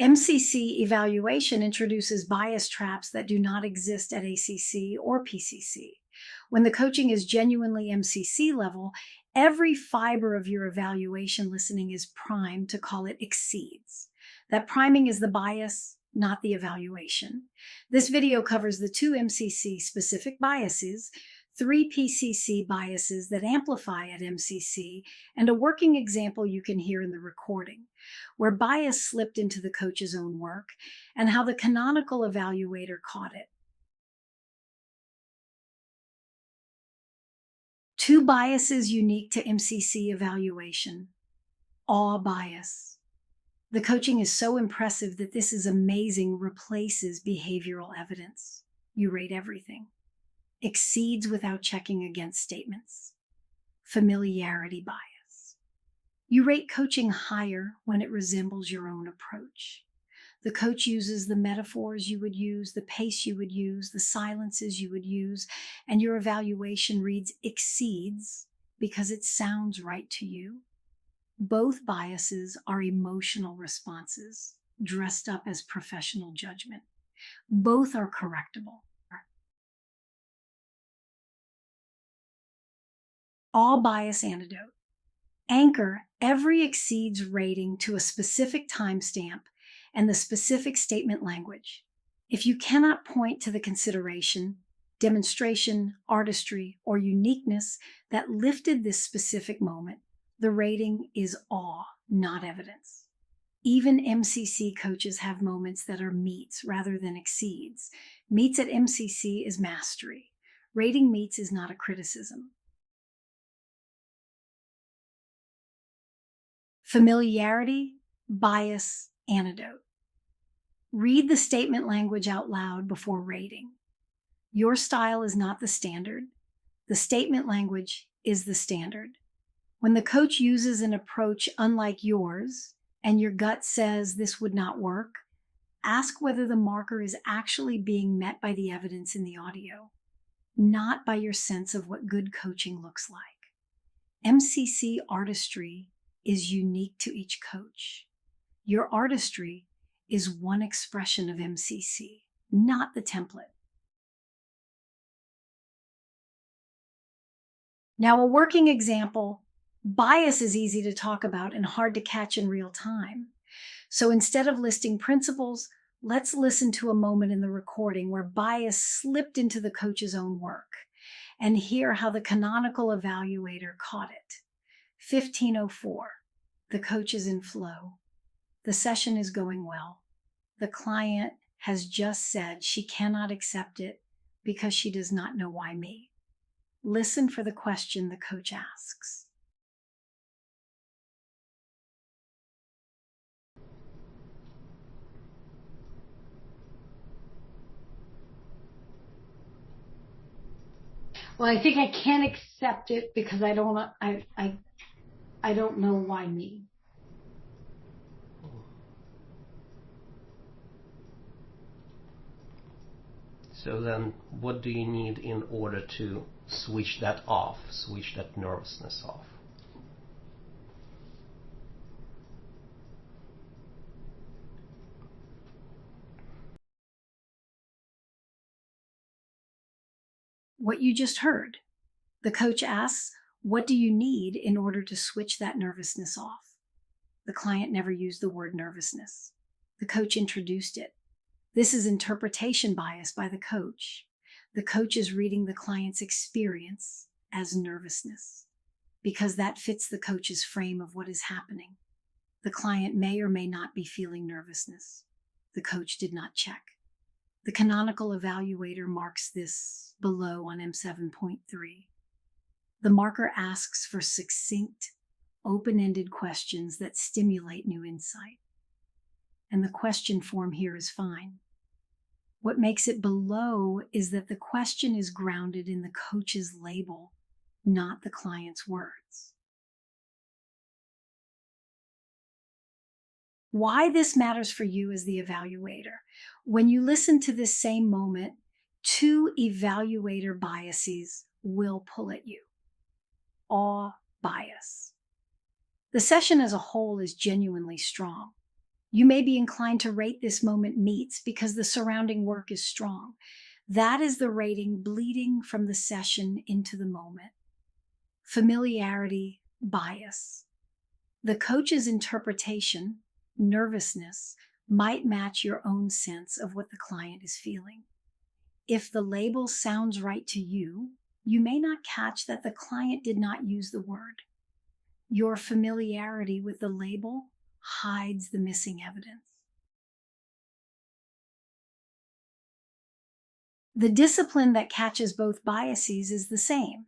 MCC evaluation introduces bias traps that do not exist at ACC or PCC. When the coaching is genuinely MCC level, every fiber of your evaluation listening is primed to call it exceeds. That priming is the bias, not the evaluation. This video covers the 2 MCC-specific biases, 3 PCC biases that amplify at MCC, and a working example you can hear in the recording, where bias slipped into the coach's own work and how the canonical evaluator caught it. 2 biases unique to MCC evaluation. Awe bias. The coaching is so impressive that this is amazing replaces behavioral evidence. You rate everything. Exceeds without checking against statements. Familiarity bias. You rate coaching higher when it resembles your own approach. The coach uses the metaphors you would use, the pace you would use, the silences you would use, and your evaluation reads exceeds because it sounds right to you. Both biases are emotional responses dressed up as professional judgment. Both are correctable. All bias antidote. Anchor every exceeds rating to a specific timestamp and the specific statement language. If you cannot point to the consideration, demonstration, artistry, or uniqueness that lifted this specific moment, the rating is awe, not evidence. Even MCC coaches have moments that are meets rather than exceeds. Meets at MCC is mastery. Rating meets is not a criticism. Familiarity, bias, antidote. Read the statement language out loud before rating. Your style is not the standard. The statement language is the standard. When the coach uses an approach unlike yours, and your gut says this would not work, ask whether the marker is actually being met by the evidence in the audio, not by your sense of what good coaching looks like. MCC artistry is unique to each coach. Your artistry is one expression of MCC, not the template. Now, a working example. Bias is easy to talk about and hard to catch in real time. So instead of listing principles, let's listen to a moment in the recording where bias slipped into the coach's own work and hear how the canonical evaluator caught it. 15:04. The coach is in flow. The session is going well. The client has just said she cannot accept it because she does not know why me. Listen for the question the coach asks. Well, I think I can't accept it because I don't know why me. So then what do you need in order to switch that off, switch that nervousness off? What you just heard. The coach asks, what do you need in order to switch that nervousness off? The client never used the word nervousness. The coach introduced it. This is interpretation bias by the coach. The coach is reading the client's experience as nervousness because that fits the coach's frame of what is happening. The client may or may not be feeling nervousness. The coach did not check. The canonical evaluator marks this below on M7.3. The marker asks for succinct, open-ended questions that stimulate new insight. And the question form here is fine. What makes it below is that the question is grounded in the coach's label, not the client's words. Why this matters for you as the evaluator. When you listen to this same moment, 2 evaluator biases will pull at you. Awe bias. The session as a whole is genuinely strong. You may be inclined to rate this moment meets because the surrounding work is strong. That is the rating bleeding from the session into the moment. Familiarity bias. The coach's interpretation, nervousness, might match your own sense of what the client is feeling. If the label sounds right to you, you may not catch that the client did not use the word. Your familiarity with the label hides the missing evidence. The discipline that catches both biases is the same.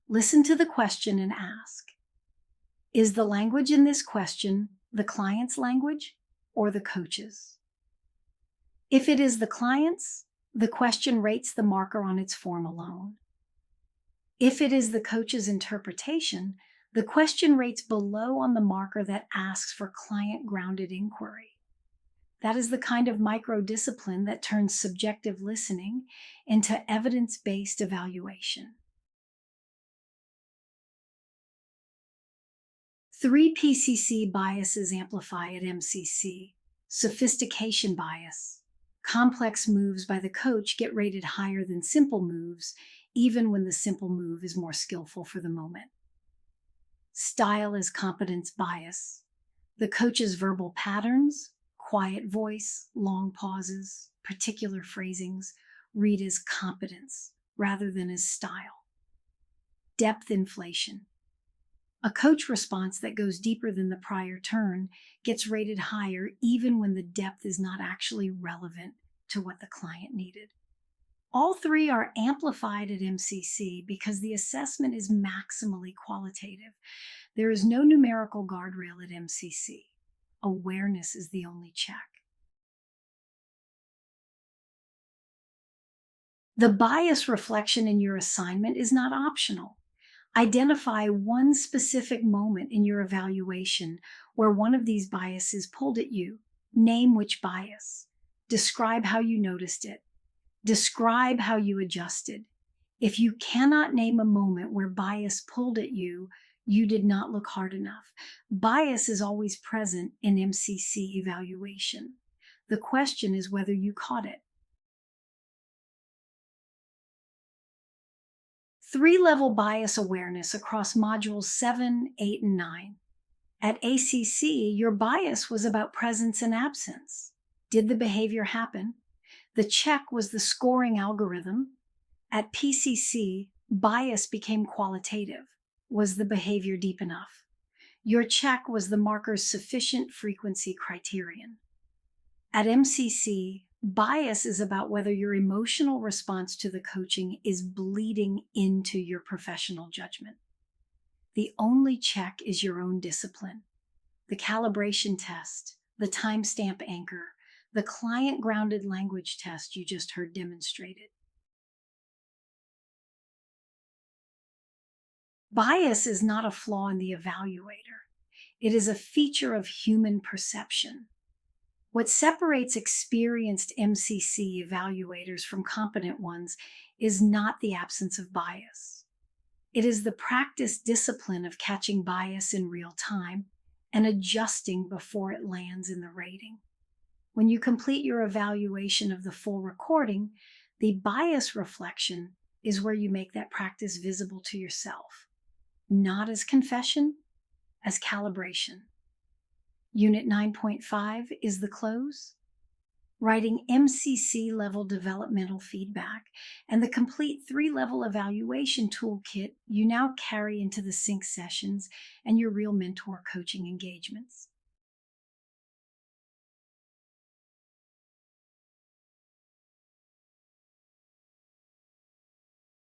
Listen to the question and ask, is the language in this question the client's language or the coach's? If it is the client's, the question rates the marker on its form alone. If it is the coach's interpretation, the question rates below on the marker that asks for client-grounded inquiry. That is the kind of micro-discipline that turns subjective listening into evidence-based evaluation. 3 PCC biases amplify at MCC. Sophistication bias. Complex moves by the coach get rated higher than simple moves, even when the simple move is more skillful for the moment. Style as competence bias. The coach's verbal patterns, quiet voice, long pauses, particular phrasings, read as competence rather than as style. Depth inflation. A coach response that goes deeper than the prior turn gets rated higher even when the depth is not actually relevant to what the client needed. All 3 are amplified at MCC because the assessment is maximally qualitative. There is no numerical guardrail at MCC. Awareness is the only check. The bias reflection in your assignment is not optional. Identify one specific moment in your evaluation where one of these biases pulled at you. Name which bias. Describe how you noticed it. Describe how you adjusted. If you cannot name a moment where bias pulled at you, you did not look hard enough. Bias is always present in MCC evaluation. The question is whether you caught it. 3-level bias awareness across modules 7, 8, and 9. At ACC, your bias was about presence and absence. Did the behavior happen? The check was the scoring algorithm. At PCC, bias became qualitative. Was the behavior deep enough? Your check was the marker's sufficient frequency criterion. At MCC, bias is about whether your emotional response to the coaching is bleeding into your professional judgment. The only check is your own discipline. The calibration test, the timestamp anchor, the client-grounded language test you just heard demonstrated. Bias is not a flaw in the evaluator. It is a feature of human perception. What separates experienced MCC evaluators from competent ones is not the absence of bias. It is the practiced discipline of catching bias in real time and adjusting before it lands in the rating. When you complete your evaluation of the full recording, the bias reflection is where you make that practice visible to yourself, not as confession, as calibration. Unit 9.5 is the close. Writing MCC-level developmental feedback and the complete 3-level evaluation toolkit you now carry into the sync sessions and your real mentor coaching engagements.